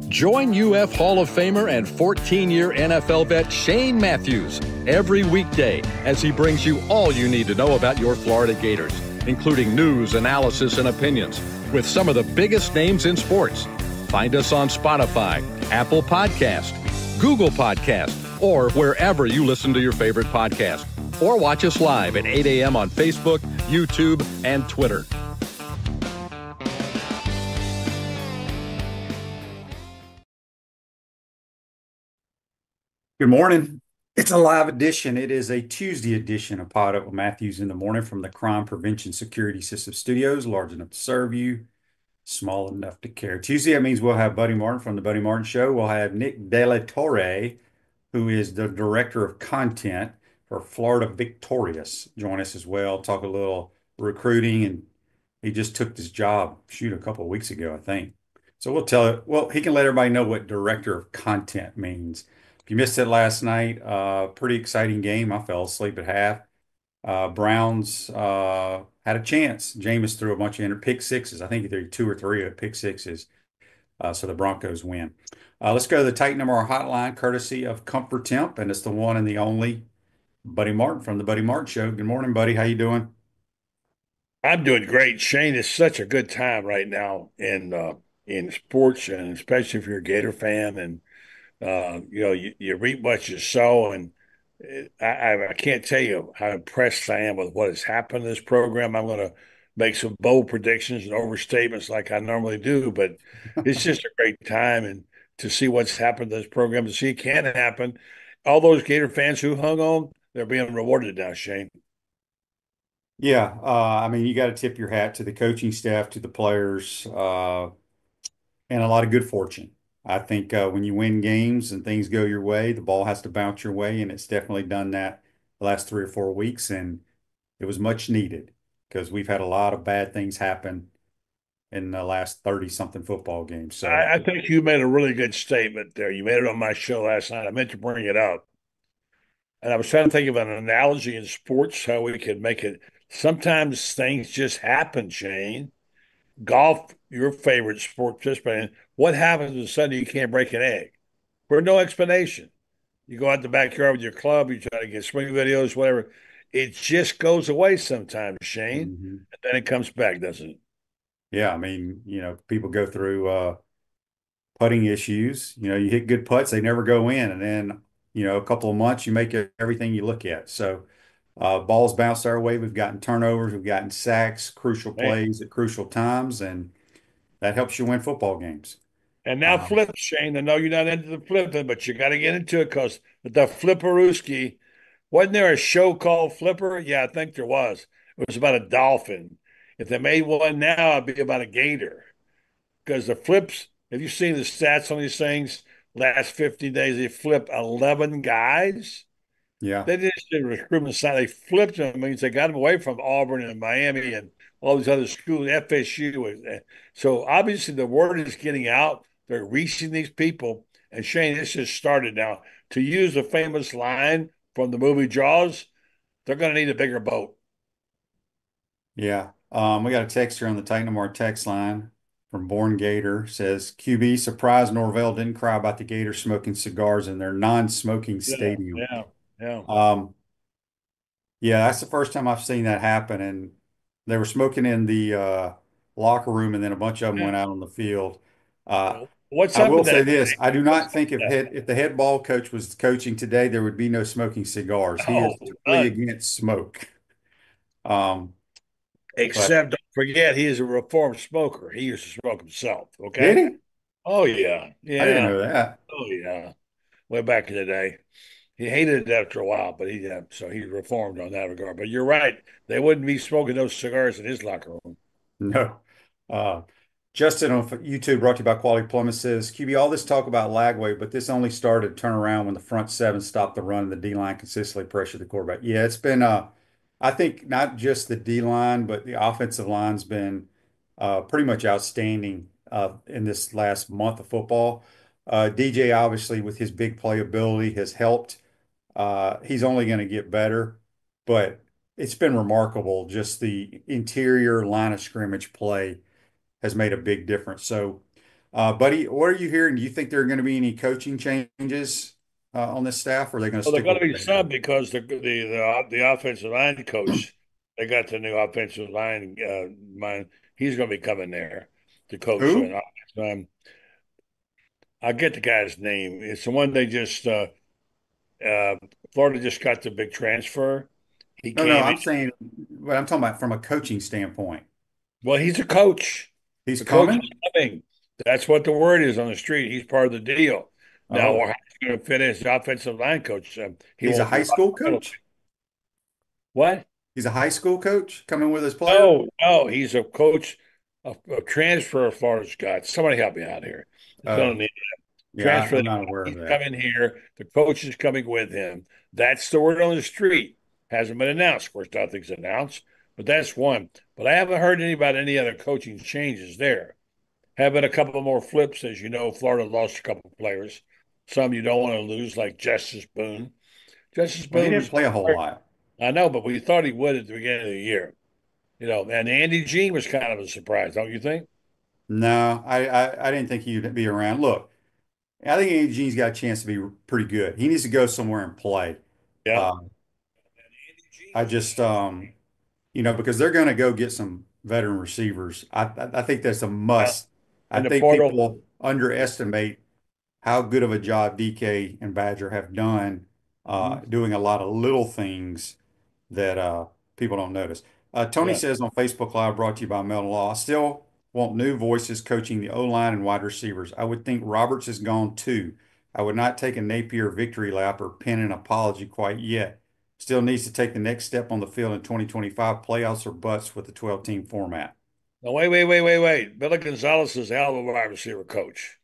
Join UF Hall of Famer and 14-year NFL vet Shane Matthews every weekday as he brings you all you need to know about your Florida Gators, including news, analysis, and opinions with some of the biggest names in sports. Find us on Spotify, Apple Podcast, Google Podcast, or wherever you listen to your favorite podcast. Or watch us live at 8 a.m. on Facebook, YouTube, and Twitter. Good morning. It's a live edition. It is a Tuesday edition of PodUp with Matthews in the morning from the Crime Prevention Security System Studios, large enough to serve you, small enough to care. Tuesday, that means we'll have Buddy Martin from the Buddy Martin Show. We'll have Nick De La Torre, who is the Director of Content for Florida Victorious, join us as well, talk a little recruiting, and he just took this job, shoot, a couple of weeks ago, I think. So he can let everybody know what Director of Content means. If you missed it last night, pretty exciting game. I fell asleep at half. Browns had a chance. Jameis threw a bunch of pick sixes. I think either two or three of pick sixes. So the Broncos win. Let's go to the Titan number hotline, courtesy of Comfort Temp, and it's the one and the only Buddy Martin from the Buddy Martin Show. Good morning, buddy. How you doing? I'm doing great. Shane, it's such a good time right now in sports, and especially if you're a Gator fan, and you reap what you sow. And I can't tell you how impressed I am with what has happened in this program. I'm going to make some bold predictions and overstatements like I normally do, but it's just a great time, and to see what's happened to this program, to see it can happen. All those Gator fans who hung on, they're being rewarded now, Shane. Yeah, I mean, you got to tip your hat to the coaching staff, to the players, and a lot of good fortune. I think when you win games and things go your way, the ball has to bounce your way, and it's definitely done that the last 3 or 4 weeks, and it was much needed because we've had a lot of bad things happen in the last 30 something football games. So, I think you made a really good statement there. You made it on my show last night. I meant to bring it up. And I was trying to think of an analogy in sports, how we could make it. Sometimes things just happen, Shane. Golf, your favorite sport participant, what happens when suddenly you can't break an egg? For no explanation. You go out the backyard with your club, you try to get swing videos, whatever. It just goes away sometimes, Shane. mhm. And then it comes back, doesn't it? Yeah, I mean, people go through putting issues. You hit good putts, they never go in, and then a couple of months you make everything you look at. So balls bounced our way. We've gotten turnovers, we've gotten sacks, crucial Man. plays at crucial times, and that helps you win football games. And now Um, flip, Shane. I know you're not into the flip, but you got to get into it because the Flipperooski, wasn't there a show called Flipper? Yeah, I think there was. It was about a dolphin. If they made one now, it'd be about a gator. Because the flips, have you seen the stats on these things? Last 50 days, they flipped 11 guys. yeah, They just did recruitment side. They flipped them. Means they got them away from Auburn and Miami and all these other schools, FSU. So obviously the word is getting out. They're reaching these people. And Shane, this just started now. To use a famous line from the movie Jaws, they're going to need a bigger boat. yeah. We got a text here on the Titanamar text line from Born Gator says QB surprised Norvell didn't cry about the Gators smoking cigars in their non-smoking Yeah, stadium. yeah, yeah, Um, Yeah, that's the first time I've seen that happen. And they were smoking in the locker room, and then a bunch of them yeah. went out on the field. Uh, What's I up will with say that, this: I Shane? do What's not up think with that? if the head ball coach was coaching today, there would be no smoking cigars. He Oh, is totally none. against smoke. Um, but Except don't forget, he is a reformed smoker. He used to smoke himself. did Okay. he? Oh yeah, I didn't yeah. know that. Oh yeah. Way back in the day, he hated it after a while, but so he reformed on that regard. But you're right; they wouldn't be smoking those cigars in his locker room. No. Uh, Justin on YouTube, brought to you by Quality Plumbing, says, QB, all this talk about Lagway, but this only started to turn around when the front seven stopped the run and the D line consistently pressured the quarterback. Yeah, it's been, I think not just the D line, but the offensive line's been pretty much outstanding in this last month of football. DJ, obviously, with his big playability, has helped. He's only going to get better, but it's been remarkable just the interior line of scrimmage play. has made a big difference. So, buddy, what are you hearing? Do you think there are going to be any coaching changes on this staff, or are they going to Well, they're stick going with to be what they have? some because the offensive line coach, they got the new offensive line mind. He's going to be coming there to coach. Who? I get the guy's name. It's the one they just uh, Florida just got the big transfer. He No, no, came in. I'm saying, but I'm talking about from a coaching standpoint. Well, he's a coach. He's The coach is coming? coming. That's what the word is on the street. He's part of the deal. Now, Oh, how he's going to fit as the offensive line coach? He he's a won't high do school coach? what? He's a high school coach coming with his player? No, no, he's a coach, a transfer Florida's got. Somebody help me out here. It's Uh, going to need yeah, transfer. I'm not aware of He's that. coming here. The coach is coming with him. That's the word on the street. Hasn't been announced. Of course, nothing's announced, but that's one. But I haven't heard about any other coaching changes there. Have been a couple more flips, as you know. Florida lost a couple of players. Some you don't want to lose, like Justice Boone. Justice Well, he Boone didn't was, play a whole lot. I know, but we thought he would at the beginning of the year. And Andy Jean was kind of a surprise, don't you think? No, I didn't think he'd be around. Look, I think Andy Gene's got a chance to be pretty good. He needs to go somewhere and play. Yeah. Uh, I just, because they're going to go get some veteran receivers. I think that's a Uh, must. I in the think portal. people underestimate how good of a job DK and Badger have done Mhm. doing a lot of little things that people don't notice. Tony Yeah. says on Facebook Live, brought to you by Melton Law, I still want new voices coaching the O-line and wide receivers. I would think Roberts is gone too. I would not take a Napier victory lap or pen an apology quite yet. Still needs to take the next step on the field in 2025, playoffs or butts with the 12-team format. No, wait. Billy Gonzalez is a hell of a wide receiver coach.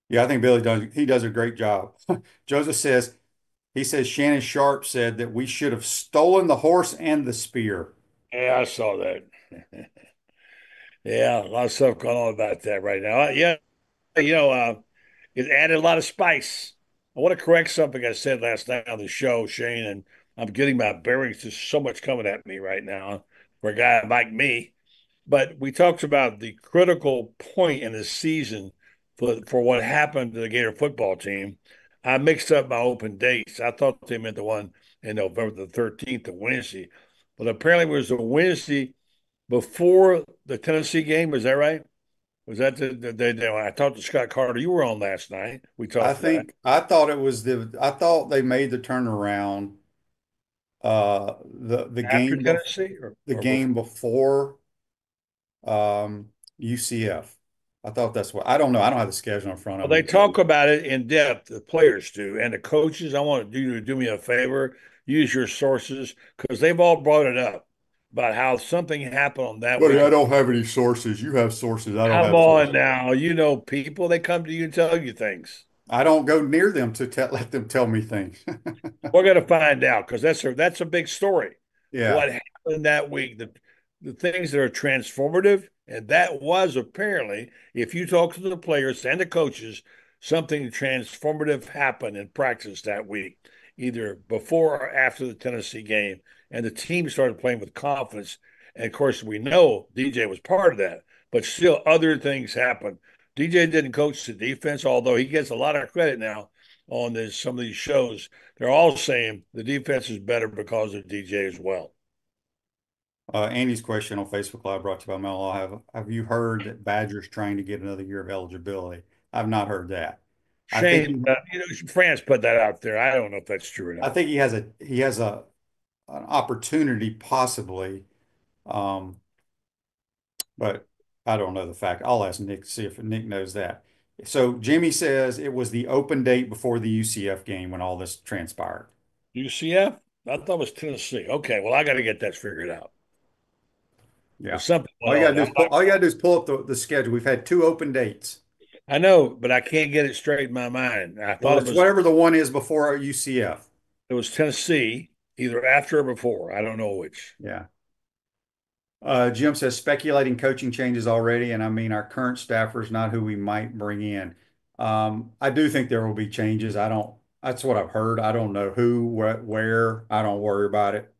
Yeah, I think Billy does a great job. Joseph says, he says Shannon Sharp said that we should have stolen the horse and the spear. Yeah, I saw that. Yeah, a lot of stuff going on about that right now. Yeah, it added a lot of spice. I want to correct something I said last night on the show, Shane, and I'm getting my bearings. There's so much coming at me right now for a guy like me. But we talked about the critical point in the season for what happened to the Gator football team. I mixed up my open dates. I thought they meant the one in November the 13th, the Wednesday, but apparently it was the Wednesday before the Tennessee game. Was that right? Was that I talked to Scott Carter. You were on last night. We talked about it. I thought they made the turnaround After Tennessee the or before. game before UCF. I thought that's what I don't know. I don't have the schedule in front Well, of they me. talk about it in depth, the players do, and the coaches. I want you to do me a favor, use your sources, because they've all brought it up about how something happened on that Buddy, week. I don't have any sources. You have sources. I don't Come have on sources. now, people, they come to you and tell you things. I don't go near them to let them tell me things. We're going to find out because that's a big story. Yeah. What happened that week, the things that are transformative, and that was apparently, if you talk to the players and the coaches, something transformative happened in practice that week, either before or after the Tennessee game, and the team started playing with confidence. And of course, we know DJ was part of that, but still other things happened. DJ didn't coach the defense, although he gets a lot of credit now on some of these shows. They're all saying the defense is better because of DJ as well. Andy's question on Facebook Live brought to you by Mel Law. Have you heard that Badger's trying to get another year of eligibility? I've not heard that. I think Shane, France put that out there. I don't know if that's true or I not. think he has an opportunity possibly, um, but I don't know the fact. I'll ask Nick to see if Nick knows that. So Jimmy says it was the open date before the UCF game when all this transpired. UCF? I thought it was Tennessee. Okay, well, I got to get that figured out. Yeah. There's something went on. All you gotta do is pull up the schedule. We've had two open dates. I know, but I can't get it straight in my mind. I Well, thought it's whatever the one is before UCF. it was Tennessee, either after or before. I don't know which. Yeah. Jim says speculating coaching changes already, and I mean our current staffers, not who we might bring in. I do think there will be changes. I don't. That's what I've heard. I don't know who, where. I don't worry about it.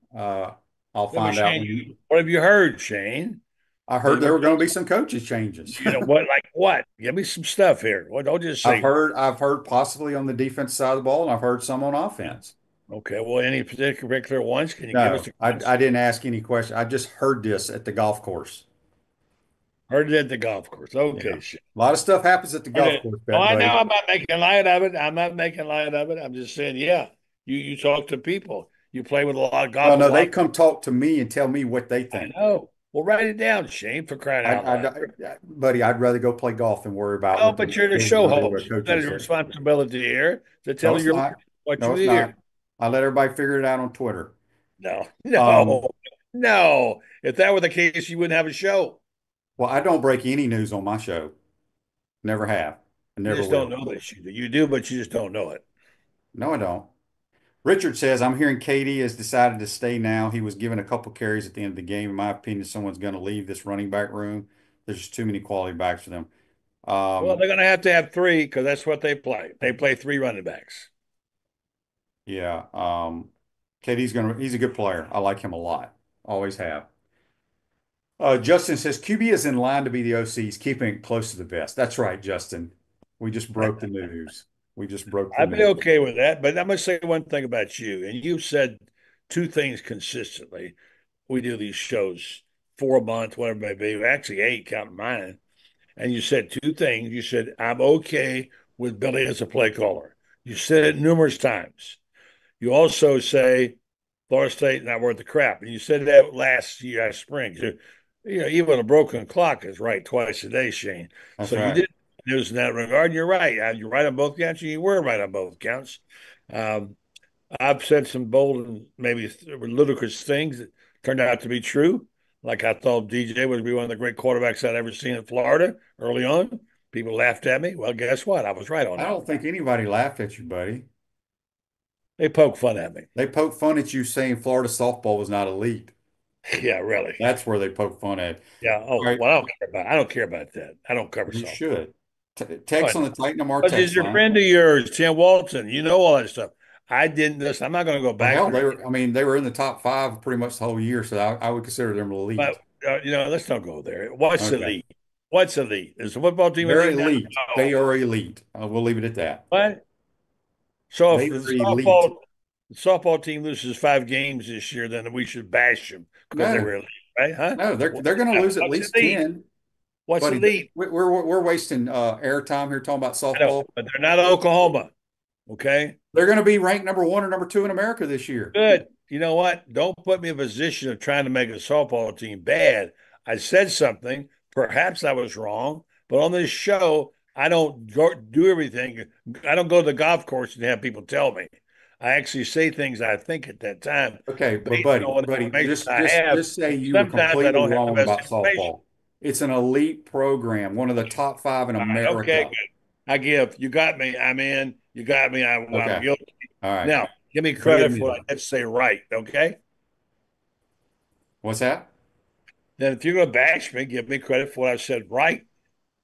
I'll Yeah, but find out Shane, when you. what have you heard, Shane? I heard That there we're were going to be some coaches changes. you know what? Like what? Give me some stuff here. Well, don't just say I've heard possibly on the defense side of the ball, and I've heard some on offense. okay. Well, any particular ones? Can you give us No, the ones? I didn't ask any question. I just heard this at the golf course. Heard it at the golf course. Yeah. Okay, Shane. A lot of stuff happens at the Heard golf it. course, Oh, bet I know. buddy. I'm not making light of it. I'm not making light of it. I'm just saying, yeah. You talk to people. You play with a lot of Well, golf with no, a they lot. come talk to me and tell me what they I think. know. Well, write it down, Shane, for crying out loud. Buddy, I'd rather go play golf than worry about Oh, what but you're the show what host. the You got coaches a say. responsibility here to No, tell it's your not. listeners what No, you it's hear. not. I let everybody figure it out on Twitter. No, Um, no, no. If that were the case, you wouldn't have a show. well, I don't break any news on my show. Never have. I You never just don't will. know this. You do, but you just don't know it. No, I don't. Richard says, I'm hearing Katie has decided to stay now. He was given a couple carries at the end of the game. In my opinion, someone's going to leave this running back room. There's just too many quality backs for them. Well, Um, they're going to have three because that's what they play. They play three running backs. yeah. He's a good player. I like him a lot. Always have. Justin says QB is in line to be the OC. He's keeping it close to the vest. That's right, Justin. We just broke the news. We just broke the I'd be news. okay with that, but I'm going to say one thing about you. And you've said two things consistently. We do these shows 4 months, whatever it may be. Actually, eight, counting mine. And you said two things. You said, I'm okay with Billy as a play caller. You said it numerous times. You also say Florida State not worth the crap. And you said that last year, last spring. So, even a broken clock is right twice a day, Shane. That's So you right. did news in that regard. You're right. You're right on both counts. You were right on both counts. Um, I've said some bold and maybe ludicrous things that turned out to be true. Like I thought DJ would be one of the great quarterbacks I'd ever seen in Florida early on. People laughed at me. Well, guess what? I was right on I that don't one. think anybody laughed at you, buddy. They poked fun at me. They poked fun at you saying Florida softball was not elite. Yeah, really. That's where they poke fun at. Yeah. All Oh, right. well, I don't care about that. I don't cover You softball. should. Oh, Text on the Titan MR because he's text your line. friend of yours, Tim Walton. You know all that stuff. I didn't. Listen, I'm not going to go Well, back hell, there. they were in the top five pretty much the whole year, so I would consider them elite. But let's not go there. What's Okay. elite? What's elite? Is the football team They're elite now? elite. No. They are elite. We'll leave it at that. What? So if They the are elite. softball team loses 5 games this year, then we should bash them because they No, were elite, right? Huh? no, they're going to lose at What's least elite? 10. What's Buddy, elite? we're wasting air time here talking about I know, softball. but they're not Oklahoma. Okay. They're going to be ranked number one or number two in America this year. Good. You know what? Don't put me in a position of trying to make a softball team bad. I said something. Perhaps I was wrong, but on this show, I don't do everything. I don't go to the golf course and have people tell me. I actually say things I think at that time Okay, but based on what buddy, information I have. just say you were Sometimes I completely don't have the wrong best about information. softball. It's an elite program, one of the top five in All right, okay, America. good. I give. You got me. I'm in. You got me. I'm Okay, guilty. all right. Now, give me Buddy credit for what admitted. I did say right, okay? What's that? Then if you're going to bash me, give me credit for what I said right.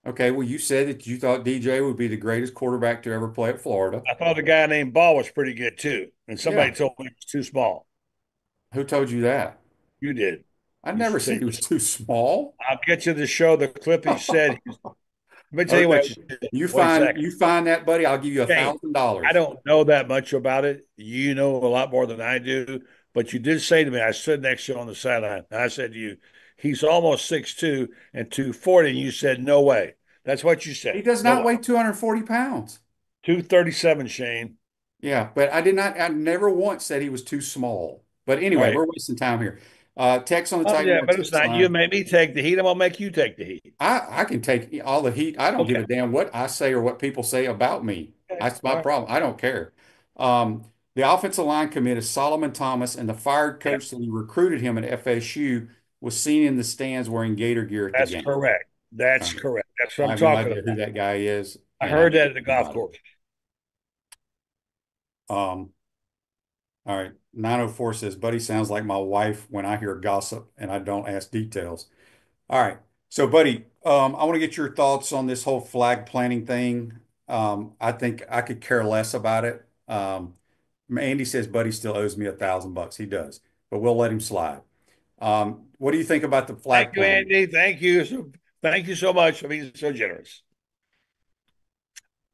Okay, well, you said that you thought DJ would be the greatest quarterback to ever play at Florida. I thought a guy named Ball was pretty good too. And somebody Yeah. told me he was too small. Who told you that? You did. I You never said said, he was too small. I'll get you to show the clip he said. Let me tell you Okay. what you said. Wait a second. You find that, buddy, I'll give you Shane, I $1,000. don't know that much about it. You know a lot more than I do. But you did say to me, I stood next to you on the sideline. And I said to you, he's almost 6'2" and 240. And you said, no way. That's what you He said. does No not way. weigh 240 pounds. 237, Shane. Yeah, but I never once said he was too small. But All anyway, right. we're wasting time here. Text on the Oh, Titan yeah, More but it's text not. You line. made me take the heat. I'm going to make you take the heat. I can take all the heat. I don't give Okay. a damn what I say or what people say about me. Okay. That's All my right. problem. I don't care. The offensive line commit is Solomon Thomas, and the fired Yeah, coach that he recruited him at FSU was seen in the stands wearing Gator gear at the that's game. correct. All That's right. correct. That's what I I'm have no talking idea who about. that guy is, I and I heard don't that at the care golf about it. course. Um, all right. 904 says, Buddy sounds like my wife when I hear gossip and I don't ask details. All right. So, Buddy, I want to get your thoughts on this whole flag planting thing. I think I could care less about it. Andy says Buddy still owes me $1,000. He does, but we'll let him slide. What do you think about the Thank flag you, planting? Andy. Thank you so much for being so generous.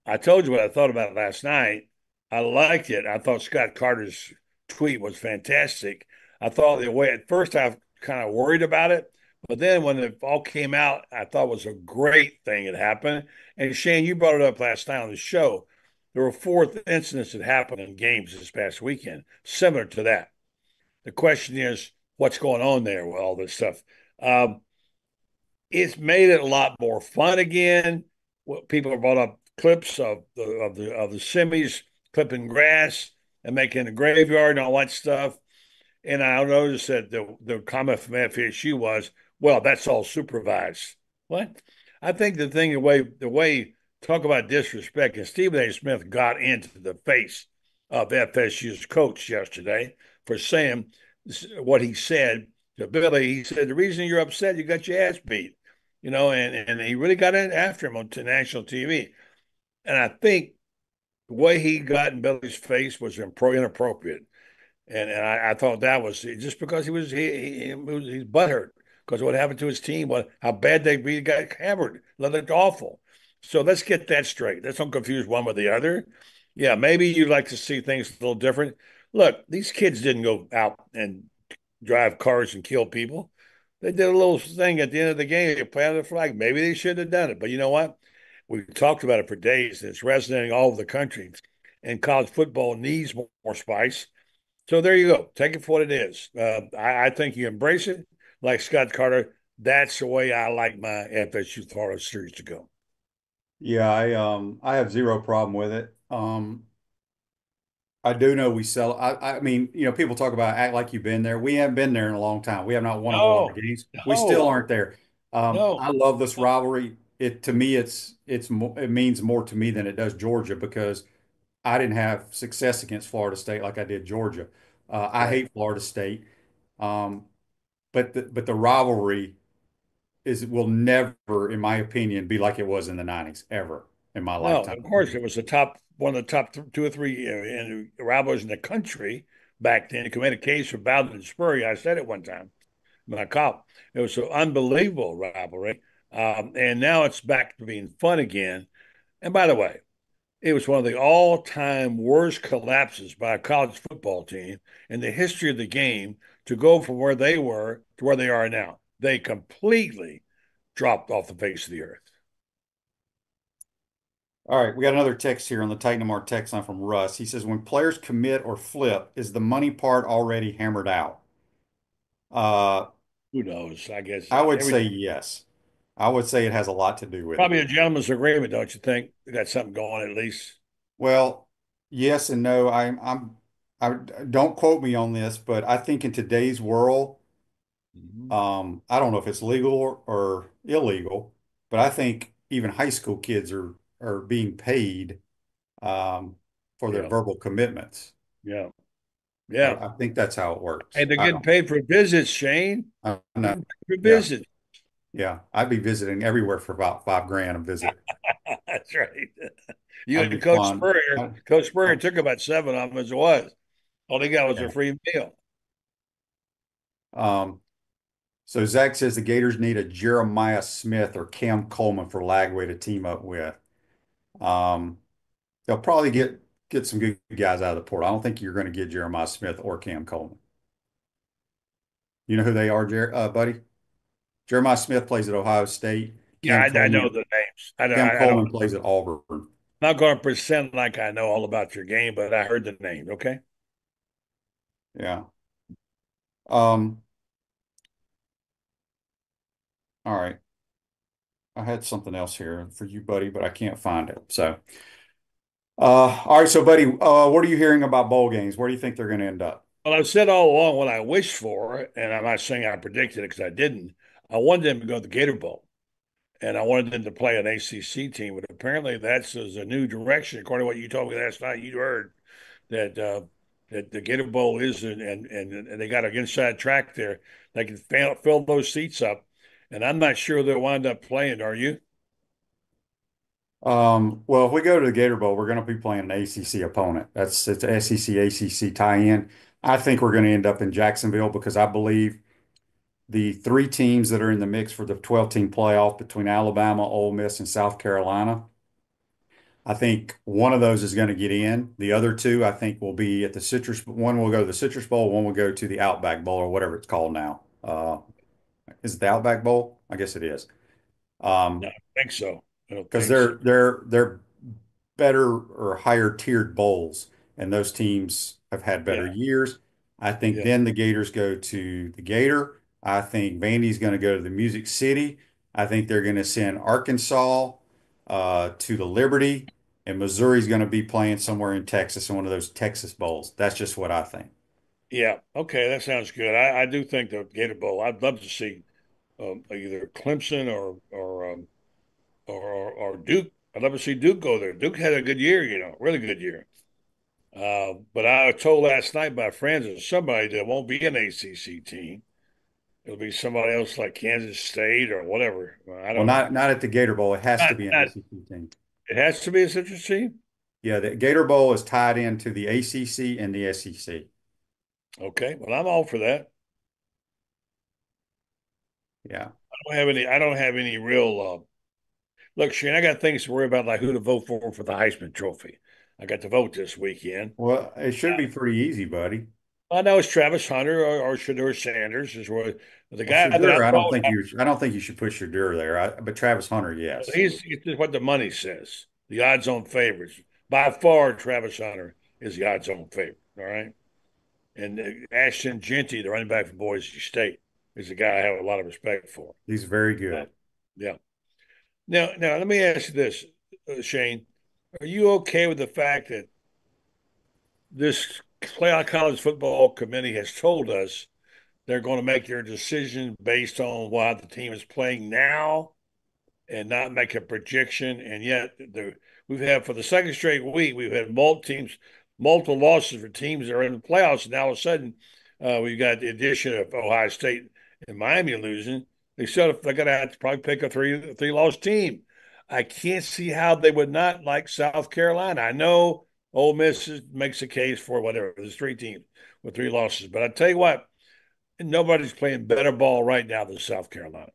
I told you what I thought about it last night. I liked it. I thought Scott Carter's tweet was fantastic. I thought the way at first I kind of worried about it, but then when it all came out, I thought it was a great thing that happened. And Shane, you brought it up last night on the show. There were four incidents that happened in games this past weekend, similar to that. The question is, what's going on there with all this stuff? Um, it's made it a lot more fun again. People have brought up clips of the semis clipping grass and making a graveyard and all that stuff. And I noticed that the comment from FSU was, "Well, that's all supervised." What? I think the way talk about disrespect, and Stephen A. Smith got into the face of FSU's coach yesterday for saying what he said to Billy. He said, "The reason you're upset, you got your ass beat." And he really got in after him on national TV. And I think the way he got in Billy's face was inappropriate. And I thought that was just because he's butthurt because what happened to his team, how bad they really got hammered. It looked awful. So let's get that straight. Let's don't confuse one with the other. Yeah, maybe you'd like to see things a little different. Look, these kids didn't go out and drive cars and kill people. They did a little thing at the end of the game. They planted a flag. Maybe they shouldn't have done it. But you know what? We've talked about it for days. It's resonating all over the country. And college football needs more spice. So there you go. Take it for what it is. I think you embrace it like Scott Carter. That's the way I like my FSU Florida series to go. Yeah, I have zero problem with it. I do know we sell. I mean, people talk about act like you've been there. We haven't been there in a long time. We have not won a whole lot of No, games. We still no, aren't there. no, I love this no, rivalry. It to me, it means more to me than it does Georgia because I didn't have success against Florida State like I did Georgia. I right. hate Florida State, um, but the rivalry will never, in my opinion, be like it was in the '90s ever in my No, lifetime. of course, it was the top one of the top two or three rivals in the country back then. You can make a case for Bowden and Spurrier. I said it one time. My cop. It was an unbelievable rivalry. And now it's back to being fun again. And by the way, it was one of the all-time worst collapses by a college football team in the history of the game to go from where they were to where they are now. They completely dropped off the face of the earth. All right, we got another text here on the Titan Mart text line from Russ. He says, when players commit or flip, is the money part already hammered out? Uh, Who knows? I guess I would say everything yes. I would say it has a lot to do with it. probably a gentleman's agreement, don't you think? They got something going at least. Well, yes and no. I don't quote me on this, but I think in today's world, Mm-hmm. I don't know if it's legal or illegal, but I think even high school kids are being paid um, for their Yeah, verbal commitments. yeah, I, yeah. I think that's how it Hey, works. they're I getting don't. paid for visits, Shane. I don't know. Getting paid for Yeah, visits. yeah. I'd be visiting everywhere for about 5 grand a visit. That's right. You That'd be and Coach fun. Spurrier. Coach Spurrier took about seven of them as it was. All they got was a Yeah. free meal. Um, so Zach says the Gators need a Jeremiah Smith or Cam Coleman for Lagway to team up with. Um, they'll probably get some good guys out of the portal. I don't think you're going to get Jeremiah Smith or Cam Coleman. You know who they are, buddy? Jeremiah Smith plays at Ohio State. Yeah, I know the names. Cam I don't. Coleman plays at Auburn. I'm not going to pretend like I know all about your game, but I heard the name. Okay. Yeah. Um, all right. I had something else here for you, buddy, but I can't find it. So, all right. So, buddy, what are you hearing about bowl games? Where do you think they're going to end up? Well, I've said all along what I wished for, and I'm not saying I predicted it because I didn't. I wanted them to go to the Gator Bowl, and I wanted them to play an ACC team, but apparently that's is a new direction. According to what you told me last night, you heard that the Gator Bowl is, and they got an inside track there. They can fill those seats up, and I'm not sure they'll wind up playing. Are you? Well, if we go to the Gator Bowl, we're going to be playing an ACC opponent. It's SEC ACC tie-in. I think we're going to end up in Jacksonville because I believe the three teams that are in the mix for the 12-team playoff between Alabama, Ole Miss, and South Carolina. I think one of those is going to get in. The other two, I think, will be at the Citrus. One will go to the Citrus Bowl. One will go to the Outback Bowl or whatever it's called now. Is it the Outback Bowl? I guess it is. No, I think so. I don't Because think so. they're better or higher tiered bowls, and those teams have had better Yeah, years. I think yeah, then the Gators go to the Gator. I think Vandy's going to go to the Music City. I think they're going to send Arkansas to the Liberty, and Missouri's going to be playing somewhere in Texas in one of those Texas bowls. That's just what I think. yeah. Okay, that sounds good. I do think the Gator Bowl. I'd love to see either Clemson or Duke. I'd love to see Duke go there. Duke had a good year, really good year. But I was told last night by friends of somebody that won't be an ACC team. It'll be somebody else like Kansas State or whatever. Well, I Well, don't know. not at the Gator Bowl. It has to be an Not, ACC team. it has to be a Citrus team. Yeah, the Gator Bowl is tied into the ACC and the SEC. Okay, well, I'm all for that. Yeah. I don't have any real. Look, Shane, I got things to worry about, like who to vote for the Heisman Trophy. I got to vote this weekend. Well, it should be pretty easy, buddy. I know it's Travis Hunter or Shador Sanders is what the Well, guy that I Shadur, thought I don't think you should put Shadur there. But Travis Hunter, yes. he's what the money says. The odds-on favorites. By far, Travis Hunter is the odds-on favorite. All right. And Ashton Genty, the running back from Boise State, is a guy I have a lot of respect for. He's very Uh, good. yeah. Now, let me ask you this, Shane. Are you okay with the fact that this college football committee has told us they're going to make their decision based on what the team is playing now and not make a projection? And yet, we've had for the second straight week, we've had multiple losses for teams that are in the playoffs. And now all of a sudden, we've got the addition of Ohio State and Miami losing. They're going to have to probably pick a three loss team. I can't see how they would not like South Carolina. I know Ole Miss makes a case for whatever. There's three teams with three losses, but I tell you what, nobody's playing better ball right now than South Carolina.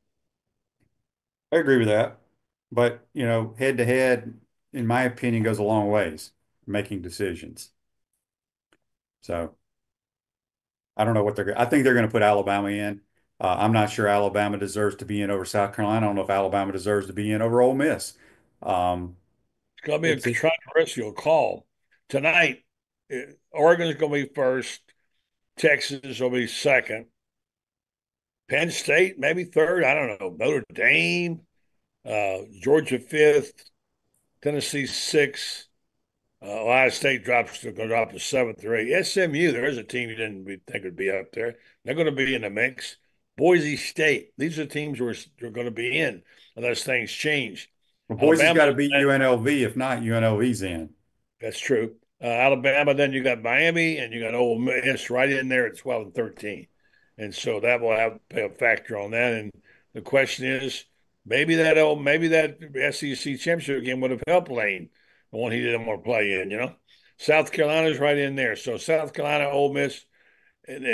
I agree with that. But, head to head, in my opinion, goes a long ways making decisions. So I don't know what I think they're going to put Alabama in. I'm not sure Alabama deserves to be in over South Carolina. I don't know if Alabama deserves to be in over Ole Miss. Um, It's going to be a it's controversial call tonight. Oregon's going to be first. Texas will be second. Penn State maybe third. I don't know. Notre Dame, Georgia fifth. Tennessee sixth. Ohio State going to drop to seventh or eighth. SMU, there's a team you didn't think would be up there. They're going to be in the mix. Boise State, these are teams we're going to be in unless things change. Well, Boise's Alabama, got to beat UNLV. If not, UNLV's in. that's true. Alabama, then you got Miami and you got Ole Miss right in there at 12 and 13. And so that will have a factor on that. And the question is, maybe that SEC championship game would have helped Lane, the one he didn't want to play in. South Carolina's right in there. So South Carolina, Ole Miss, and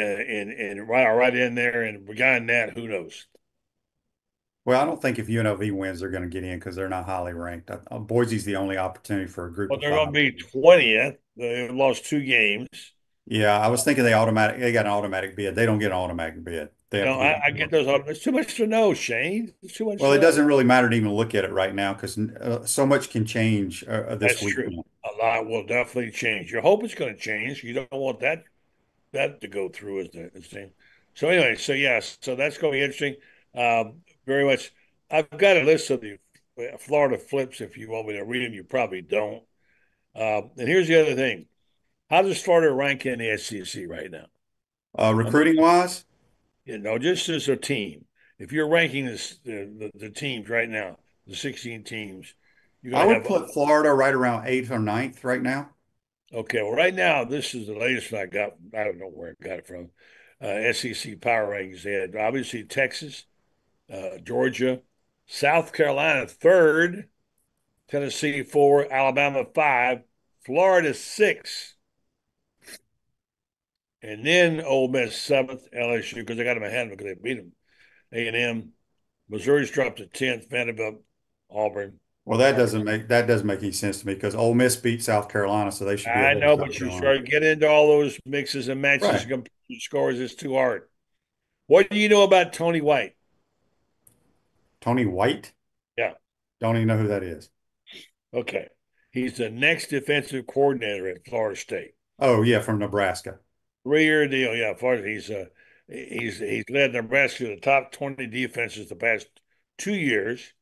right in there. And beyond that, who knows? Well, I don't think if UNLV wins, they're going to get in because they're not highly ranked. Boise's the only opportunity for a group Well, of they're going to five. be 20th. They lost two games. Yeah, I was thinking they got an automatic bid. They don't get an automatic bid. They have to get I get those. It's too much to know, Shane. It's too much Well, to it know. doesn't really matter to even look at it right now because so much can change this That's true. weekend. A lot will definitely change. You hope it's going to change. You don't want that to go through as the thing. So anyway, so yes, so that's going to be interesting. Very much. I've got a list of the Florida flips. If you want me to read them, you probably don't. And here's the other thing: how does Florida rank in the SEC right now? Recruiting wise, Just as a team. If you're ranking the teams right now, the 16 teams, you're I going to would have. put Florida right around eighth or ninth right now. Okay, well, right now, this is the latest I got. I don't know where I got it from. SEC Power Rankings. They had obviously Texas, Georgia, South Carolina third, Tennessee four, Alabama five, Florida six, and then Ole Miss seventh, LSU because they got them ahead because they beat them. A&M. Missouri's dropped to 10th. Vanderbilt, Auburn. Well, that doesn't make any sense to me because Ole Miss beat South Carolina, so they should be I ahead of know, South but you Carolina. start getting into all those mixes and matches Right. and computer scores, it's too hard. What do you know about Tony White? Tony White? Yeah. Don't even know who that is. Okay. He's the next defensive coordinator at Florida State. Oh, yeah, from Nebraska. 3-year deal. Yeah, Florida. He's led Nebraska to the top 20 defenses the past 2 years.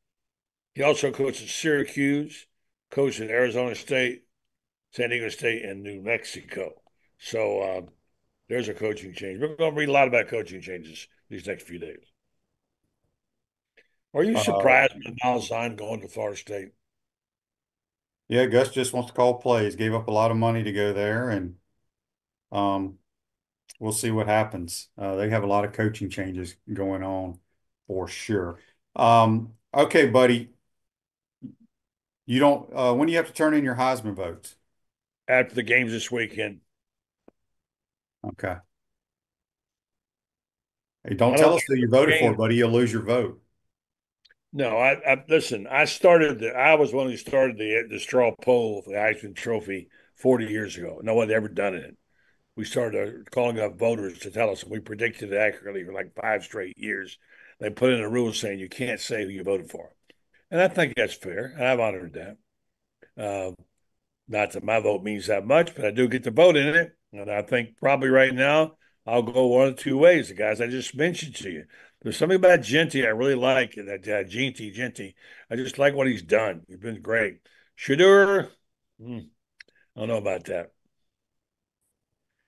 He also coached at Syracuse, coached at Arizona State, San Diego State, and New Mexico. So there's a coaching change. We're going to read a lot about coaching changes these next few days. Are you Uh, surprised with Malzahn going to Florida State? yeah, Gus just wants to call plays. Gave up a lot of money to go there, and um, we'll see what happens. They have a lot of coaching changes going on for sure. Okay, buddy. You don't, when do you have to turn in your Heisman votes? After the games this weekend? Okay. Hey, don't I tell don't us who you care voted the for, game. buddy. You'll lose your vote. No, I listen. I was one who started the straw poll for the Heisman Trophy 40 years ago. No one had ever done it. We started calling up voters to tell us, and we predicted it accurately for like 5 straight years. They put in a rule saying you can't say who you voted for, and I think that's fair, and I've honored that. Uh, Not that my vote means that much, but I do get to vote in it. And I think probably right now I'll go one of two ways. The guys I just mentioned to you. There's something about Genty I really like. That Genty. I just like what he's done. He's been great. Shador, I don't know about that.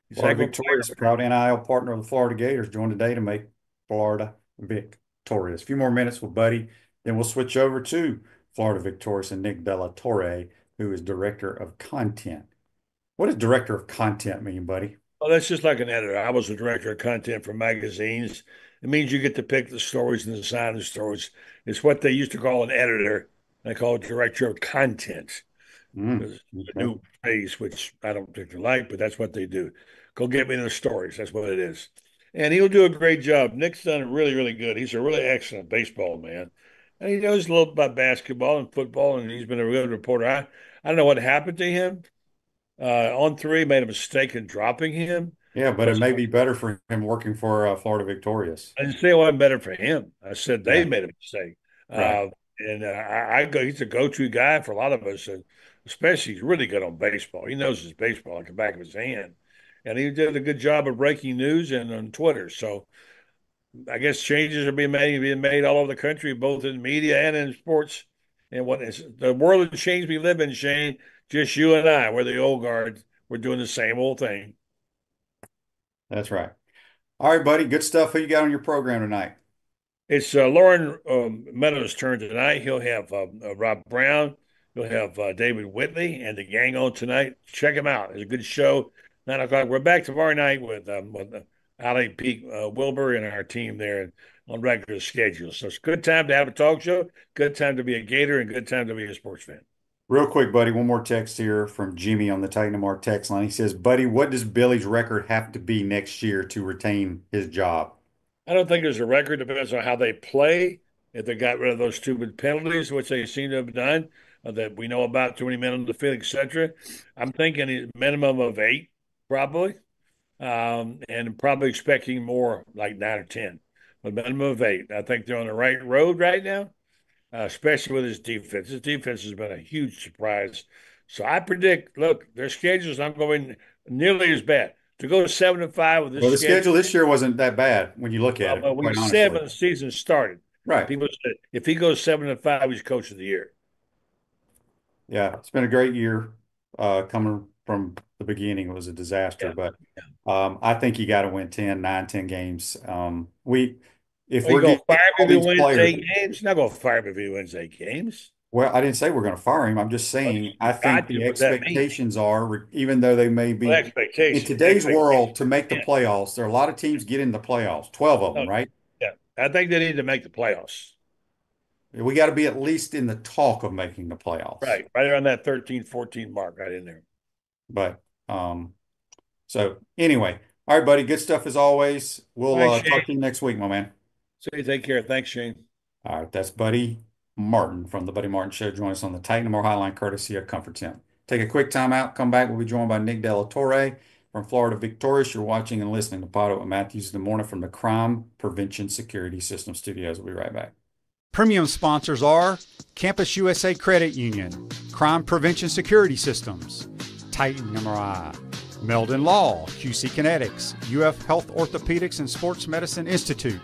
He's Florida like a player. Victorious, proud NIL partner of the Florida Gators, joined today to make Florida victorious. A few more minutes with Buddy, then we'll switch over to Florida Victorious and Nick Bella Torre, who is Director of Content. What does Director of Content mean, buddy? Well, that's just like an editor. I was a director of content for magazines. It means you get to pick the stories and design the stories. It's what they used to call an editor. They call it director of content. It's a Okay. new phrase, which I don't particularly like, but that's what they do. Go get me the stories. That's what it is. And he'll do a great job. Nick's done it really, really good. He's a really excellent baseball man. And he knows a little about basketball and football, and he's been a good reporter. I don't know what happened to him. On3 made a mistake in dropping him. Yeah, but it But may be better for him working for Florida Victorious. I didn't say it wasn't better for him. I said they Yeah, made a mistake. right. And I go, he's a go-to guy for a lot of us, and especially he's really good on baseball. He knows his baseball like the back of his hand. And he did a good job of breaking news and on Twitter. So I guess changes are being made all over the country, both in media and in sports. And what is the world of change we live in, Shane? Just you and I, we're the old guard. We're doing the same old thing. That's right. All right, buddy. Good stuff. Who you got on your program tonight? It's Lauren Meadows' turn tonight. He'll have Rob Brown. He'll have David Whitley and the gang on tonight. Check him out. It's a good show. 9 o'clock. We're back tomorrow night with Ali Peak Wilbur and our team there on regular schedule. So it's a good time to have a talk show, good time to be a Gator, and good time to be a sports fan. Real quick, buddy. One more text here from Jimmy on the Titan Mark text line. He says, "Buddy, what does Billy's record have to be next year to retain his job?" I don't think there's a record. Depends on how they play. If they got rid of those stupid penalties, which they seem to have done, that we know about, too many men on the field, etc. I'm thinking a minimum of 8, probably, and probably expecting more, like 9 or 10, but minimum of 8. I think they're on the right road right now, especially with his defense. His defense has been a huge surprise. So I predict, look, their schedule's not going nearly as bad. To go 7-5 with this Well, the schedule. schedule this year wasn't that bad when you look at it, Well, we quite said honestly. when the season started, Right. people said if he goes 7-5, he's coach of the year. Yeah, it's been a great year. Coming from the beginning, it was a disaster, Yeah. but I think you got to win 10, 9, 10 games. If Well, you we're go getting fire him all if he these wins players, 8 games. Not going to fire him if he wins 8 games. well, I didn't say we're going to fire him. I'm just Well, saying I you think got to. the What does that mean? expectations are, even though they may Well, be in expectation. today's Expectation. world, to make the Yeah. playoffs, there are a lot of teams get in the playoffs, 12 of No, them, right? yeah. I think they need to make the playoffs. We got to be at least in the talk of making the playoffs. Right around that 13, 14 mark, right in there. But so anyway, all right, buddy. Good stuff as always. All We'll right, talk Shane. to you next week, my man. So you take care. Thanks, Shane. All right, that's Buddy Martin from the Buddy Martin Show. Join us on the Titan More Highline courtesy of Comfort Temp. Take a quick time out. Come back. We'll be joined by Nick De La Torre from Florida Victorious. You're watching and listening to PodUp with Matthews in the morning from the Crime Prevention Security System Studios. We'll be right back. Premium sponsors are Campus USA Credit Union, Crime Prevention Security Systems, Titan MRI, Meldon Law, QC Kinetics, UF Health Orthopedics and Sports Medicine Institute,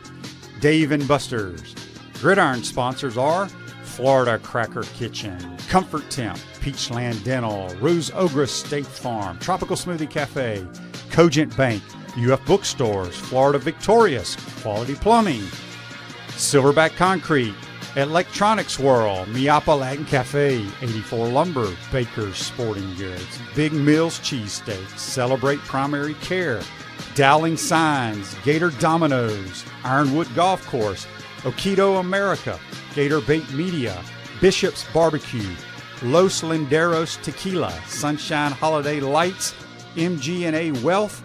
Dave and Buster's. Gridiron sponsors are Florida Cracker Kitchen, Comfort Temp, Peachland Dental, Ruse Ogre State Farm, Tropical Smoothie Cafe, Cogent Bank, UF Bookstores, Florida Victorious, Quality Plumbing, Silverback Concrete, Electronics World, Miapa Latin Cafe, 84 Lumber, Baker's Sporting Goods, Big Mills Cheesesteaks, Celebrate Primary Care, Dowling Signs, Gator Dominoes, Ironwood Golf Course, Okido America, Gator Bait Media, Bishop's Barbecue, Los Linderos Tequila, Sunshine Holiday Lights, MG&A Wealth,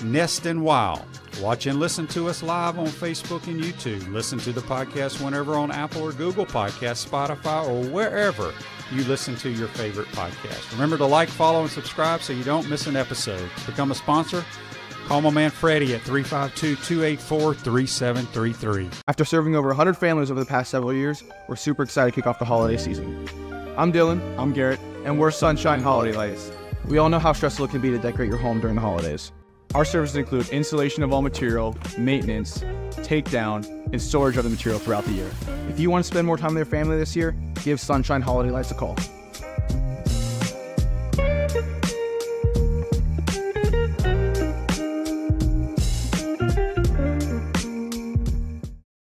Nest and Wild. Watch and listen to us live on Facebook and YouTube. Listen to the podcast whenever on Apple or Google Podcasts, Spotify, or wherever you listen to your favorite podcast. Remember to like, follow, and subscribe so you don't miss an episode. To become a sponsor, call my man Freddie at 352-284-3733. After serving over 100 families over the past several years, we're super excited to kick off the holiday season. I'm Dylan. I'm Garrett. And we're Sunshine Holiday Lights. We all know how stressful it can be to decorate your home during the holidays. Our services include installation of all material, maintenance, takedown, and storage of the material throughout the year. If you want to spend more time with your family this year, give Sunshine Holiday Lights a call.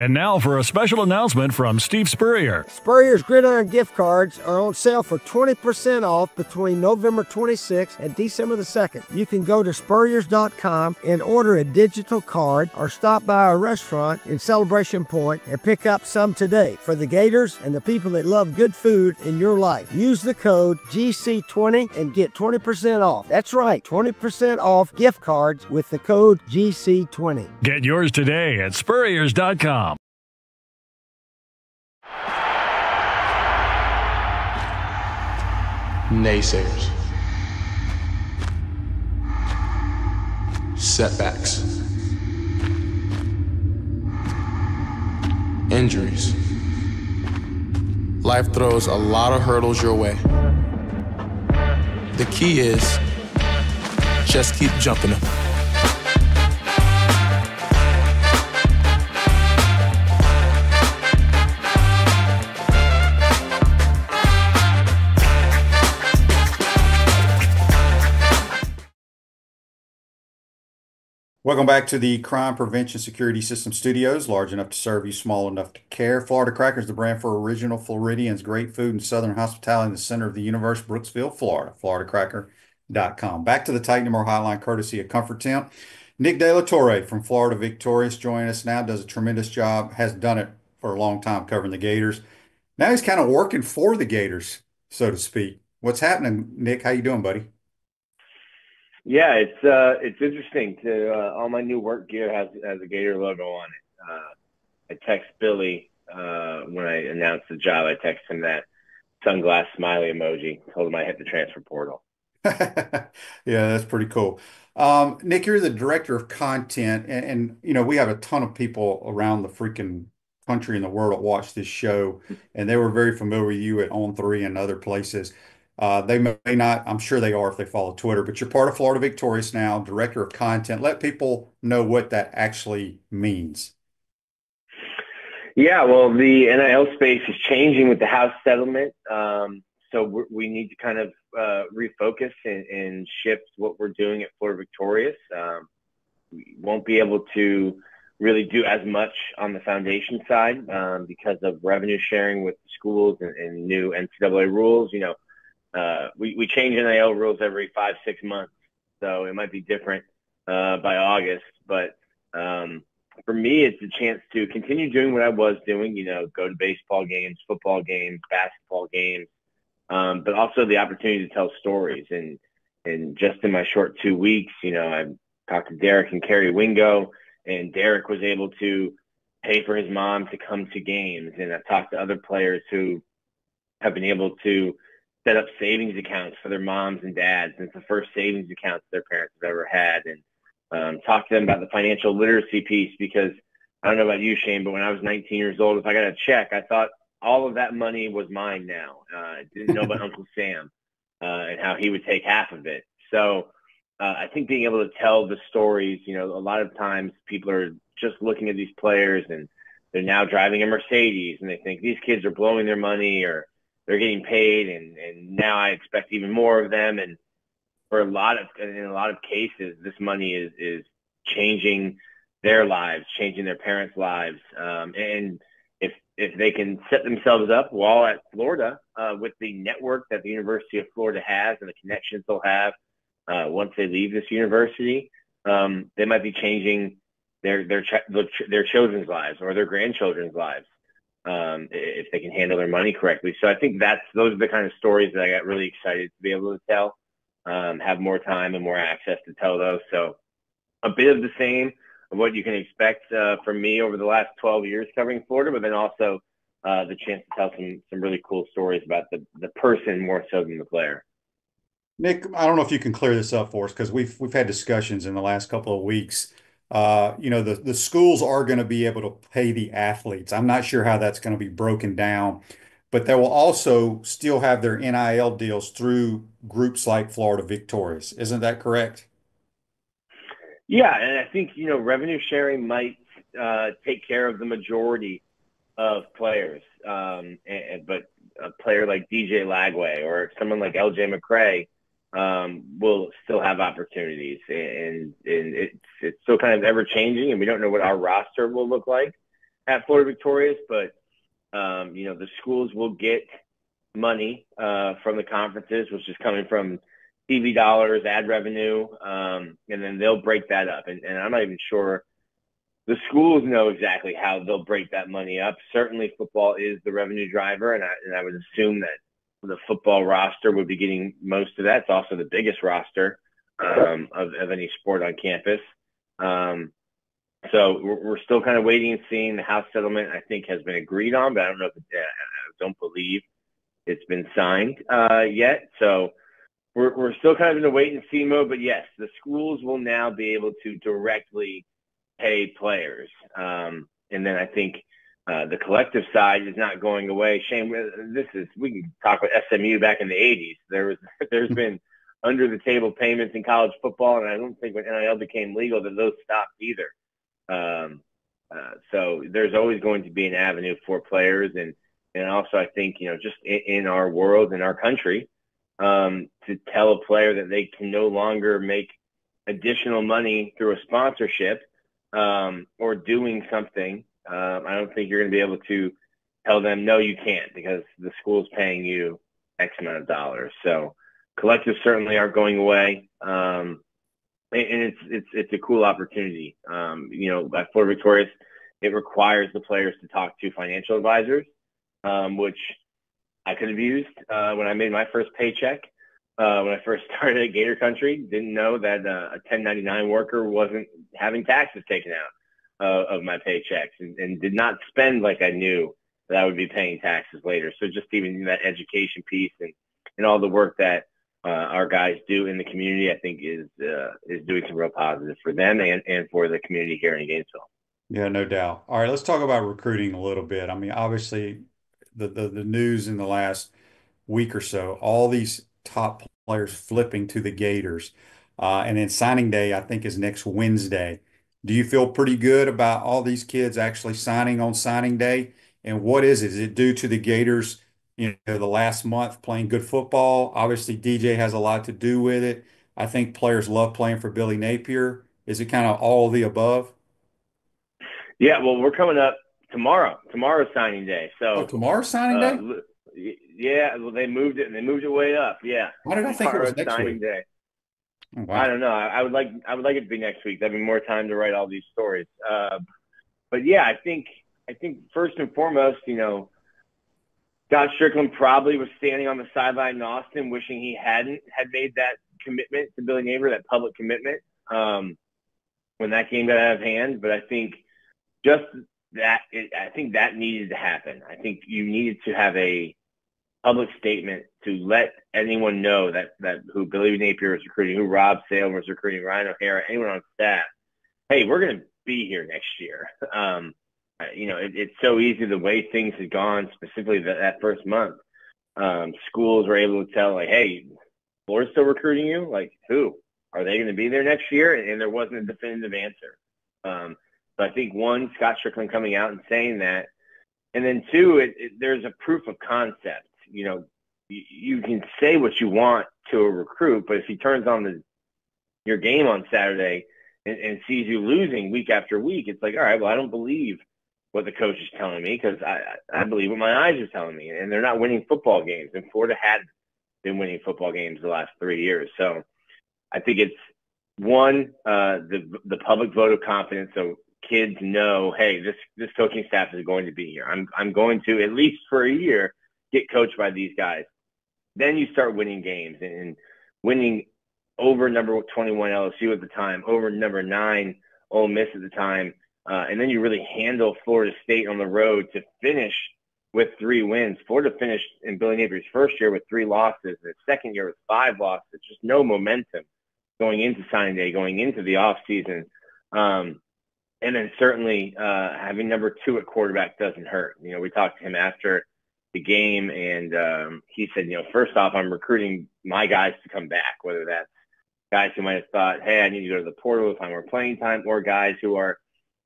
And now for a special announcement from Steve Spurrier. Spurrier's Gridiron gift cards are on sale for 20% off between November 26th and December the 2nd. You can go to spurriers.com and order a digital card or stop by a restaurant in Celebration Point and pick up some today for the Gators and the people that love good food in your life. Use the code GC20 and get 20% off. That's right, 20% off gift cards with the code GC20. Get yours today at spurriers.com. Naysayers, setbacks, injuries. Life throws a lot of hurdles your way. The key is just keep jumping them. Welcome back to the Crime Prevention Security System Studios, large enough to serve you, small enough to care. Florida Cracker is the brand for original Floridians, great food and southern hospitality in the center of the universe, Brooksville, Florida, floridacracker.com. Back to the Titan More Hotline, courtesy of Comfort Temp. Nick De La Torre from Florida Victorious joining us now, does a tremendous job, has done it for a long time covering the Gators. Now he's kind of working for the Gators, so to speak. What's happening, Nick? How you doing, buddy? Yeah, it's interesting to all my new work gear has a Gator logo on it. I text Billy when I announced the job. I text him that sunglass smiley emoji. Told him I hit the transfer portal. Yeah, that's pretty cool. Nick, you're the director of content, and you know we have a ton of people around the freaking country and the world that watch this show, and they were very familiar with you at On3 and other places. They may not, I'm sure they are if they follow Twitter, but you're part of Florida Victorious now, director of content. Let people know what that actually means. Yeah, well, the NIL space is changing with the House settlement. So we need to kind of refocus and shift what we're doing at Florida Victorious. We won't be able to really do as much on the foundation side because of revenue sharing with the schools and new NCAA rules. You know, we change NIL rules every 5-6 months, so it might be different by August. But for me, it's a chance to continue doing what I was doing, you know, go to baseball games, football games, basketball games, but also the opportunity to tell stories. And just in my short 2 weeks, you know, I talked to Derek and Carrie Wingo, and Derek was able to pay for his mom to come to games. And I've talked to other players who have been able to set up savings accounts for their moms and dads. And it's the first savings accounts their parents have ever had. And talk to them about the financial literacy piece, because I don't know about you, Shane, but when I was 19 years old, if I got a check, I thought all of that money was mine now. I didn't know about Uncle Sam and how he would take half of it. So I think being able to tell the stories, a lot of times people are just looking at these players and they're now driving a Mercedes and they think these kids are blowing their money or they're getting paid, and now I expect even more of them. And in a lot of cases, this money is changing their lives, changing their parents' lives. And if they can set themselves up while at Florida with the network that the University of Florida has and the connections they'll have once they leave this university, they might be changing their children's lives or their grandchildren's lives if they can handle their money correctly. So I think those are the kind of stories that I got really excited to be able to tell, have more time and more access to tell those. So a bit of the same of what you can expect from me over the last 12 years covering Florida, but then also the chance to tell some really cool stories about the person more so than the player. Nick, I don't know if you can clear this up for us, because we've had discussions in the last couple of weeks. The schools are going to be able to pay the athletes. I'm not sure how that's going to be broken down, but they will also still have their NIL deals through groups like Florida Victorious. Isn't that correct? Yeah, and I think, revenue sharing might take care of the majority of players. But a player like DJ Lagway or someone like LJ McCray will still have opportunities. And it's still kind of ever changing, and we don't know what our roster will look like at Florida Victorious, but the schools will get money from the conferences, which is coming from TV dollars, ad revenue, and then they'll break that up. And I'm not even sure the schools know exactly how they'll break that money up. Certainly football is the revenue driver, and I would assume that the football roster would be getting most of that. It's also the biggest roster of any sport on campus. So we're still kind of waiting and seeing. The House settlement, I think, has been agreed on, but I don't know I don't believe it's been signed yet. So we're still kind of in a wait and see mode. But yes, the schools will now be able to directly pay players. And then I think the collective side is not going away. Shane, we can talk about SMU back in the 80s. There's been under the table payments in college football, and I don't think when NIL became legal that those stopped either. So there's always going to be an avenue for players, and also I think just in our world, in our country, to tell a player that they can no longer make additional money through a sponsorship or doing something. I don't think you're going to be able to tell them, no, you can't, because the school's paying you X amount of dollars. So collectives certainly aren't going away. And it's a cool opportunity. At Florida Victorious, it requires the players to talk to financial advisors, which I could have used when I made my first paycheck. When I first started at Gator Country, didn't know that a 1099 worker wasn't having taxes taken out of my paychecks, and did not spend like I knew that I would be paying taxes later. So just even that education piece and all the work that our guys do in the community, I think is doing some real positives for them and for the community here in Gainesville. Yeah, no doubt. All right, let's talk about recruiting a little bit. I mean, obviously, the news in the last week or so, all these top players flipping to the Gators. And then signing day, I think, is next Wednesday. Do you feel pretty good about all these kids actually signing on signing day? And what is it? Is it due to the Gators, the last month playing good football? Obviously, DJ has a lot to do with it. I think players love playing for Billy Napier. Is it kind of all of the above? Yeah, well, we're coming up tomorrow. Tomorrow's signing day. So tomorrow's signing day? Yeah, well, they moved it, and they moved it way up. Yeah. Why did I think it was next signing week? Day. Oh, wow. I don't know. I would like it to be next week. That'd be more time to write all these stories. But yeah, I think first and foremost, Scott Strickland probably was standing on the sideline in Austin, wishing he had made that commitment to Billy Napier, that public commitment, when that game got out of hand. But I think just I think that needed to happen. I think you needed to have a public statement to let anyone know that who Billy Napier was recruiting, who Rob Salem was recruiting, Ryan O'Hara, anyone on staff. Hey, we're going to be here next year. It's so easy the way things had gone, specifically that first month. Schools were able to tell, like, hey, Florida's still recruiting you? Like, who? Are they going to be there next year? And there wasn't a definitive answer. So I think, one, Scott Strickland coming out and saying that. And then, two, there's a proof of concept. You can say what you want to a recruit, but if he turns on your game on Saturday and sees you losing week after week, it's like, all right, well, I don't believe what the coach is telling me because I believe what my eyes are telling me. And they're not winning football games. And Florida had been winning football games the last 3 years. So I think it's, one, the public vote of confidence. So kids know, hey, this coaching staff is going to be here. I'm going to, at least for a year, get coached by these guys. Then you start winning games and winning over number 21 LSU at the time, over number 9 Ole Miss at the time. And then you really handle Florida State on the road to finish with 3 wins. Florida finished in Billy Napier's first year with 3 losses, and his second year with 5 losses, just no momentum going into signing day, going into the offseason. And then certainly having number 2 at quarterback doesn't hurt. We talked to him after the game, and he said, first off, I'm recruiting my guys to come back, whether that's guys who might have thought, hey, I need to go to the portal to find more playing time, or guys who are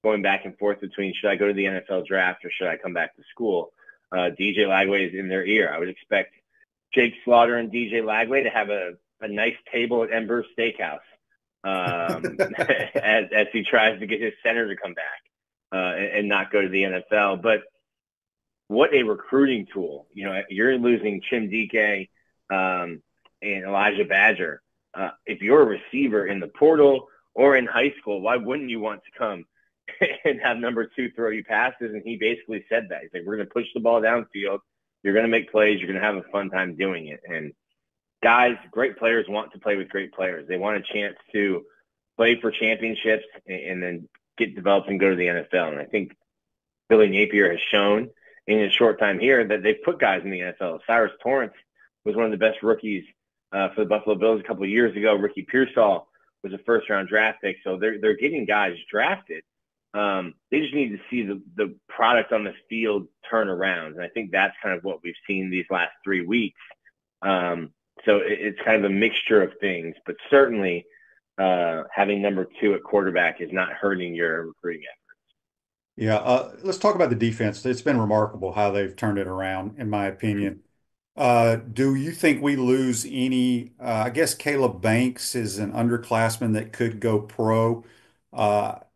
going back and forth between, should I go to the NFL draft or should I come back to school? DJ Lagway is in their ear. I would expect Jake Slaughter and DJ Lagway to have a nice table at Ember's Steakhouse as he tries to get his center to come back and not go to the NFL. But what a recruiting tool. You're losing Chim Dike and Elijah Badger. If you're a receiver in the portal or in high school, why wouldn't you want to come and have number 2 throw you passes? And he basically said that. He's like, we're going to push the ball downfield. You're going to make plays. You're going to have a fun time doing it. And guys, great players want to play with great players. They want a chance to play for championships and then get developed and go to the NFL. And I think Billy Napier has shown in his short time here that they've put guys in the NFL. Cyrus Torrance was one of the best rookies for the Buffalo Bills a couple of years ago. Ricky Pearsall was a first-round draft pick. So they're getting guys drafted. They just need to see the product on the field turn around. And I think that's kind of what we've seen these last 3 weeks. So it's kind of a mixture of things, but certainly having number 2 at quarterback is not hurting your recruiting efforts. Yeah, let's talk about the defense. It's been remarkable how they've turned it around, in my opinion. Do you think we lose any? I guess Caleb Banks is an underclassman that could go pro.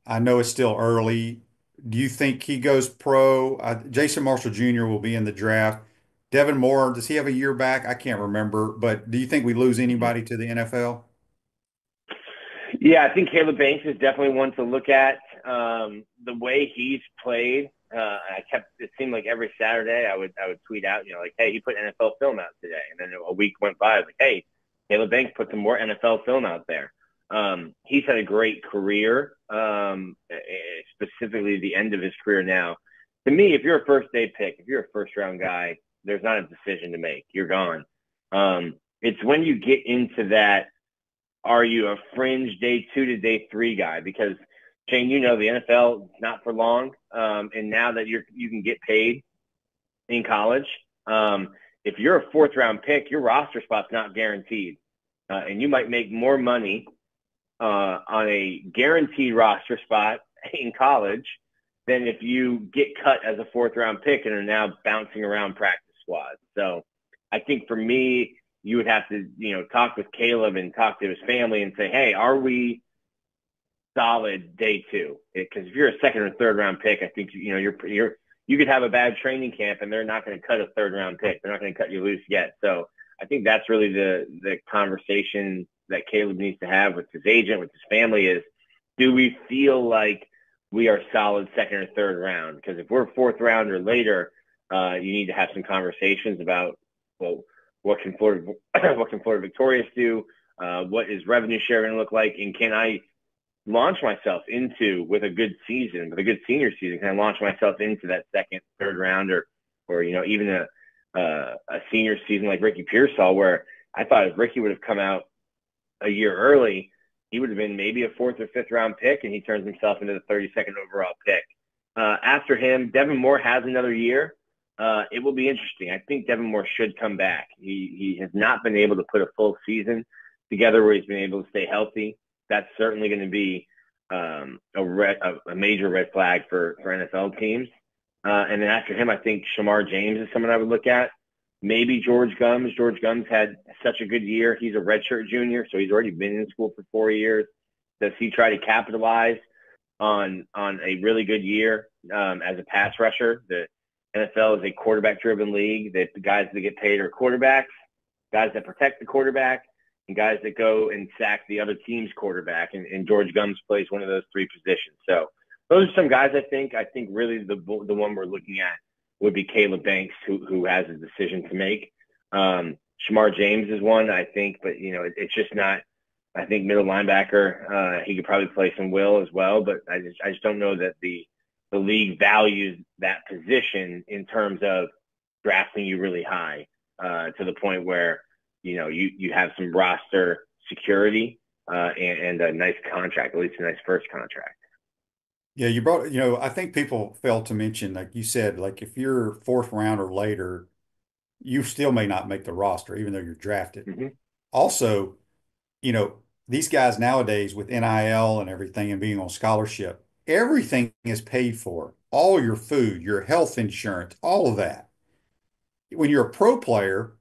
I know it's still early. Do you think he goes pro? Jason Marshall Jr. will be in the draft. Devin Moore, does he have a year back? I can't remember. But do you think we lose anybody to the NFL? Yeah, I think Caleb Banks is definitely one to look at. The way he's played, it seemed like every Saturday I would tweet out, like, hey, he put NFL film out today. And then a week went by, I was like, hey, Caleb Banks put some more NFL film out there. He's had a great career, specifically the end of his career now. To me, if you're a first-day pick, if you're a first-round guy, there's not a decision to make. You're gone. It's when you get into that, are you a fringe day 2 to day 3 guy? Because, Shane, the NFL is not for long. And now that you can get paid in college, if you're a 4th-round pick, your roster spot's not guaranteed. And you might make more money on a guaranteed roster spot in college than if you get cut as a 4th-round pick and are now bouncing around practice squads. So I think for me, you would have to, talk with Caleb and talk to his family and say, hey, are we solid day 2? Because if you're a 2nd or 3rd-round pick, I think, you could have a bad training camp and they're not going to cut a 3rd-round pick. They're not going to cut you loose yet. So I think that's really the conversation that Caleb needs to have with his agent, with his family is, do we feel like we are solid 2nd or 3rd round? Because if we're 4th round or later, you need to have some conversations about, well, what can Florida Victorious do? What is revenue share going to look like? And can I launch myself into with a good season, with a good senior season, kind of launch myself into that second, third round, or even a senior season like Ricky Pearsall, where I thought if Ricky would have come out a year early, he would have been maybe a fourth or fifth round pick, and he turns himself into the 32nd overall pick. After him, Devin Moore has another year. It will be interesting. I think Devin Moore should come back. He has not been able to put a full season together where he's been able to stay healthy. That's certainly going to be a major red flag for NFL teams. And then after him, I think Shamar James is someone I would look at. Maybe George Gums. George Gums had such a good year. He's a redshirt junior, so he's already been in school for 4 years. Does he try to capitalize on a really good year as a pass rusher? The NFL is a quarterback-driven league. The guys that get paid are quarterbacks, guys that protect the quarterback, and guys that go and sack the other team's quarterback. And George Gums plays one of those three positions. So those are some guys I think really the one we're looking at would be Caleb Banks, who has a decision to make. Shamar James is one, I think, but it's just not. I think middle linebacker, he could probably play some will as well, but I just don't know that the league values that position in terms of drafting you really high to the point where you have some roster security and a nice contract, at least a nice first contract. Yeah, I think people fail to mention, like you said, like if you're fourth round or later, you still may not make the roster, even though you're drafted. Mm-hmm. Also, these guys nowadays with NIL and everything and being on scholarship, everything is paid for. All your food, your health insurance, all of that. When you're a pro player,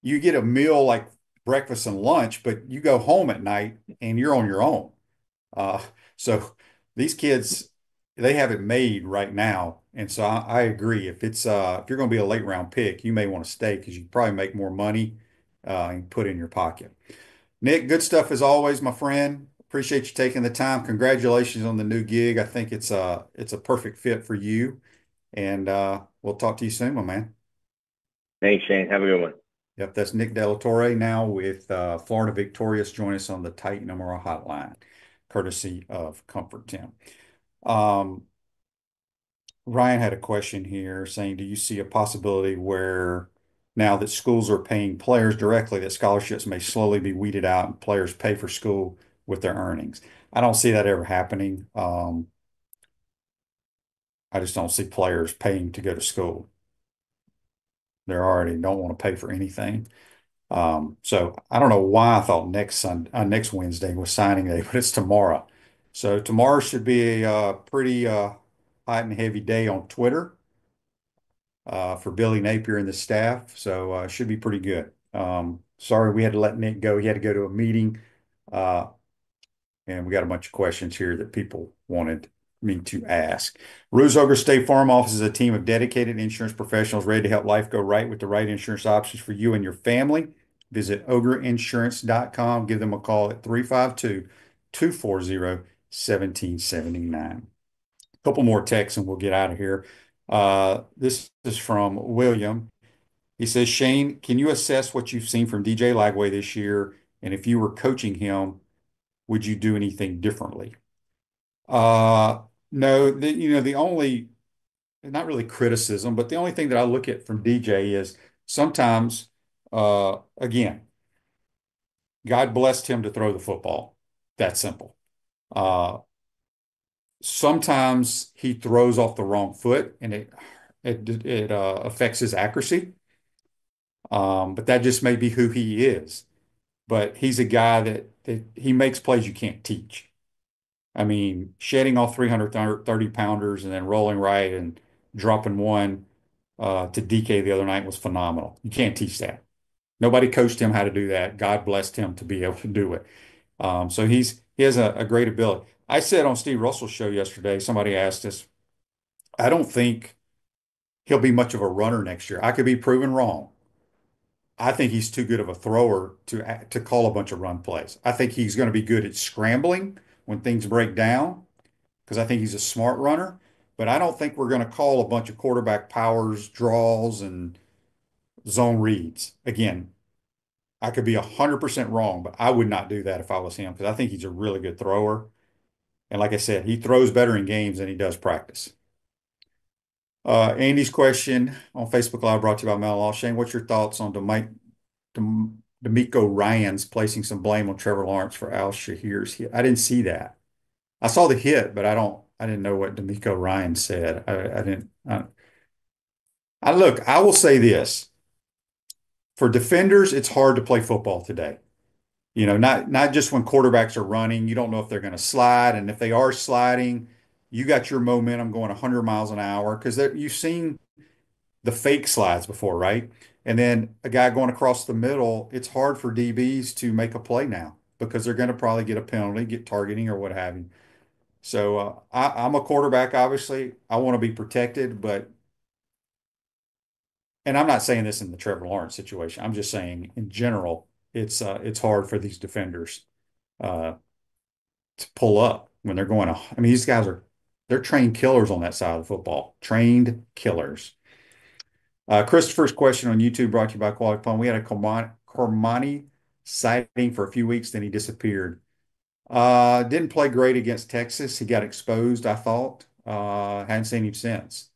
you get a meal like breakfast and lunch, but you go home at night and you're on your own. So these kids, they have it made right now. And so I agree. If you're going to be a late round pick, you may want to stay because you probably make more money and put in your pocket. Nick, good stuff as always, my friend. Appreciate you taking the time. Congratulations on the new gig. I think it's a perfect fit for you. And we'll talk to you soon, my man. Thanks, Shane. Have a good one. Yep, that's Nick De La Torre now with Florida Victorious. Join us on the Titan Memorial Hotline, courtesy of Comfort Tim. Ryan had a question here saying, do you see a possibility where now that schools are paying players directly, that scholarships may slowly be weeded out and players pay for school with their earnings? I don't see that ever happening. I just don't see players paying to go to school. They already don't want to pay for anything. So I don't know why I thought next Wednesday was signing day, but it's tomorrow. So tomorrow should be a pretty hot and heavy day on Twitter for Billy Napier and the staff. So it should be pretty good. Sorry we had to let Nick go. He had to go to a meeting. And we got a bunch of questions here that people wanted me to ask. Ruse Ogre State Farm Office is a team of dedicated insurance professionals ready to help life go right with the right insurance options for you and your family. Visit ogreinsurance.com. Give them a call at 352-240-1779. A couple more texts and we'll get out of here. This is from William. He says, Shane, can you assess what you've seen from DJ Lagway this year? And if you were coaching him, would you do anything differently? No, the only, not really criticism, but the only thing that I look at from DJ is sometimes, again, God blessed him to throw the football. That's simple. Sometimes he throws off the wrong foot and it affects his accuracy. But that just may be who he is. But he's a guy that he makes plays you can't teach. I mean, shedding off 330 pounders and then rolling right and dropping one to DK the other night was phenomenal. You can't teach that. Nobody coached him how to do that. God blessed him to be able to do it. So he has a great ability. I said on Steve Russell's show yesterday, somebody asked us, I don't think he'll be much of a runner next year. I could be proven wrong. I think he's too good of a thrower to call a bunch of run plays. I think he's going to be good at scrambling when things break down because I think he's a smart runner. But I don't think we're going to call a bunch of quarterback powers, draws, and zone reads. Again, I could be 100% wrong, but I would not do that if I was him because I think he's a really good thrower. And like I said, he throws better in games than he does practice. Andy's question on Facebook Live brought to you by Mel Law. Shane, what's your thoughts on D'Amico Ryans placing some blame on Trevor Lawrence for Al Shahir's hit? I didn't see that. I saw the hit, but I didn't know what D'Amico Ryan said. I didn't. Look, I will say this. For defenders, it's hard to play football today. You know, not just when quarterbacks are running, you don't know if they're going to slide. And if they are sliding, you got your momentum going 100 miles an hour because you've seen the fake slides before, right? And then a guy going across the middle, it's hard for DBs to make a play now because they're going to probably get a penalty, get targeting or what have you. So I'm a quarterback, obviously. I want to be protected, and I'm not saying this in the Trevor Lawrence situation. I'm just saying in general, it's hard for these defenders to pull up when they're going. I mean, these guys they're trained killers on that side of the football. Trained killers. Christopher's question on YouTube brought to you by Quality Plum. We had a Cormani sighting for a few weeks, then he disappeared. Didn't play great against Texas. He got exposed, I thought. Hadn't seen him since.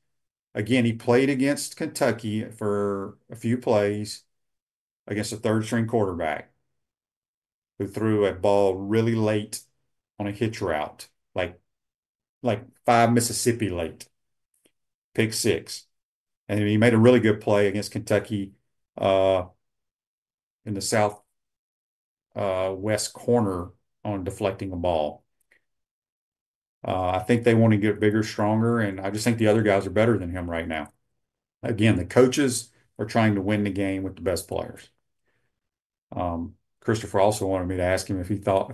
Again, he played against Kentucky for a few plays against a third-string quarterback who threw a ball really late on a hitch route, like 5 Mississippi late, pick 6. And he made a really good play against Kentucky in the south west corner on deflecting a ball. I think they want to get bigger, stronger, and I just think the other guys are better than him right now. Again, the coaches are trying to win the game with the best players. Christopher also wanted me to ask him if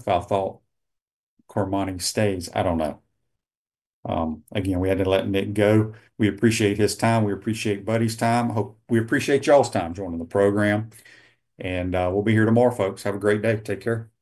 I thought Cormani stays. I don't know. Again, we had to let Nick go. We appreciate his time. We appreciate Buddy's time. We appreciate y'all's time joining the program. And we'll be here tomorrow, folks. Have a great day. Take care.